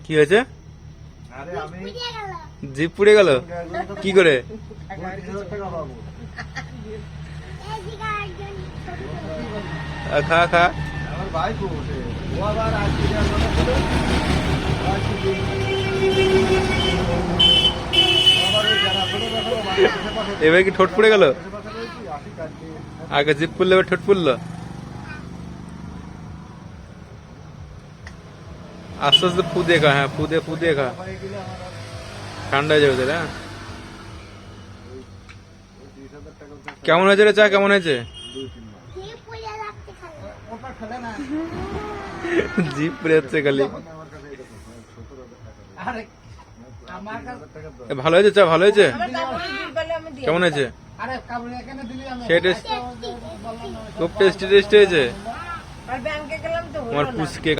কি হয়েছে? জিপ পুড়ে গেল কি করে? খা খা। এবার কি ঠোঁট পুড়ে গেল? আগে জিপ পুড়লে এবার ঠোঁট পুড়লো। আস্তে আস্তে ফু দিয়ে খা। হ্যাঁ, ফু দিয়ে খা, ঠান্ডা হয়ে যাবে তোর। হ্যাঁ, কেমন হয়েছে রে চা? কেমন হয়েছে? জিপ পুড়ে যাচ্ছে খালি। ভালো হয়েছে চা? ভালো হয়েছে? কেমন হয়েছে? খুব টেস্টি হয়েছে। আমার পুচকে